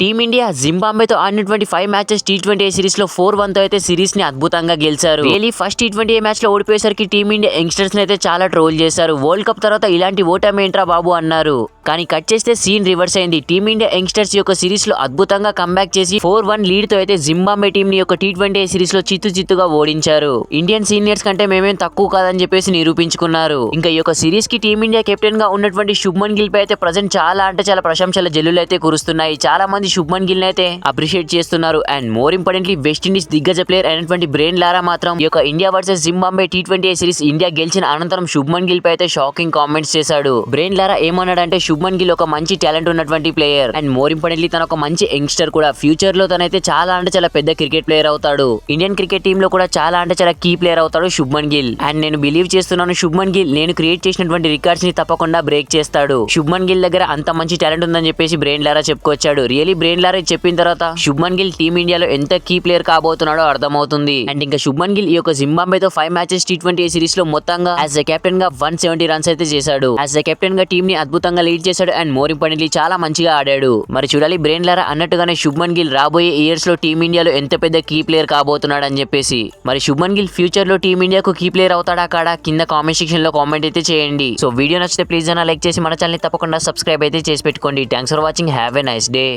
Team India జింబాబ్వేతో ఆడినటువంటి 5 matches T20 series లో 4-1 తో అయితే సిరీస్ ని అద్భుతంగా గెలిచారు. రియలీ ఫస్ట్ T20 మ్యాచ్ లో ఓడిపోయేసరికి టీమిండియా యంగ్స్టర్స్ ని అయితే చాలా ట్రోల్ చేశారు. వరల్డ్ కప్ తర్వాత ఇలాంటి ఓటమి ఏంట్రా బాబు అన్నారు. కానీ కట్ చేస్తే సీన్ రివర్స్ అయింది. టీమిండియా యంగ్స్టర్స్ యొక్క సిరీస్ లో అద్భుతంగా కంబ్యాక్ చేసి 4-1 లీడ్ తో అయితే జింబాబ్వే టీం ని యొక్క T20 సిరీస్ లో చిత్తుగా ఓడించారు. ఇండియన్ సీనియర్స్ కంటే మేమేం తక్కువ కాదని చెప్పేసి నిరూపించుకున్నారు. ఇంకా ఈ యొక్క సిరీస్ కి టీమిండియా కెప్టెన్ గా ఉన్నటువంటి శుభ్మన్ గిల్ పై అయితే ప్రజెంట్ చాలా ప్రశంసల జల్లులు అయితే కురుస్తున్నాయి. చాలా మంది శుభ్మన్ గిల్ అయితే అప్రిషియేట్ చేస్తున్నారు. అండ్ మోర్ ఇంపార్టెంట్లీ వెస్టిండీస్ దిగ్గజ ప్లేయర్ అయినటువంటి బ్రెయిన్ లారా మాత్రం ఈ యొక్క India versus Zimbabwe T20 series India గెలిచిన అనంతరం శుభ్మన్ గిల్ పై అయితే షాకింగ్ కామెంట్స్ చేశాడు. బ్రెయిన్ లారా ఏమన్నాడంటే శుభ్మన్ గిల్ ఒక మంచి టాలెంట్ ఉన్నటువంటి ప్లేయర్ అండ్ మోర్ ఇంపార్టెంట్లీ తన ఒక మంచి యంగ్స్టర్ కూడా. ఫ్యూచర్ లో తనైతే చాలా పెద్ద క్రికెట్ ప్లేయర్ అవుతాడు. ఇండియన్ క్రికెట్ టీమ్ లో కూడా చాలా కీ ప్లేయర్ అవుతాడు శుభ్మన్ గిల్. అండ్ నేను బిలీవ్ చేస్తున్నాను శుభ్మన్ గిల్ నేను క్రియేట్ చేసినటువంటి రికార్డ్స్ ని తప్పకుండా బ్రేక్ చేస్తాడు. శుభ్మన్ గిల్ దగ్గర అంత మంచి టాలెంట్ ఉందని చెప్పేసి బ్రెయిన్ లారా చెప్పుకొచ్చాడు. రియలీ బ్రెయిన్ లారా చెప్పిన తర్వాత శుభ్మన్ గిల్ టీమ్ ఇండియాలో ఎంత కీ ప్లేయర్ కాబోతున్నాడో అర్థమవుతుంది. అండ్ ఇంకా శుభ్మన్ గిల్ ఈ యొక్క జింబాబ్వేతో 5 మ్యాచెస్ T20 సిరీస్ లో మొత్తంగా యాజ్ ఎ కెప్టెన్ గా 170 రన్స్ అయితే చేశాడు. యాజ్ ఎ కెప్టెన్ గా టీమ్ ని అద్భుతంగా లీడ్ చేశాడు. అండ్ మోర్ ఇంపార్టెంట్లీ చాలా మంచిగా ఆడాడు. మరి చూడాలి బ్రెయిన్ లారా అన్నట్టుగానే శుభ్మన్ గిల్ రాబోయే ఇయర్స్ లో టీమ్ ఇండియాలో ఎంత పెద్ద కీ ప్లేయర్ కాబోతున్నాడు అని చెప్పేసి. మరి శుభ్మన్ గిల్ ఫ్యూచర్ లో టీమ్ ఇండియాకు కీ ప్లేయర్ అవుతాడా కాడా కింద కామెంట్ సెక్షన్ లో కామెంట్ అయితే చేయండి. సో వీడియో నచ్చితే ప్లీజ్ లైక్ చేసి మన ఛానల్ ని తప్పకుండా సబ్స్క్రైబ్ అయితే చేసి పెట్టుకోండి. Thanks for watching. Have a nice day.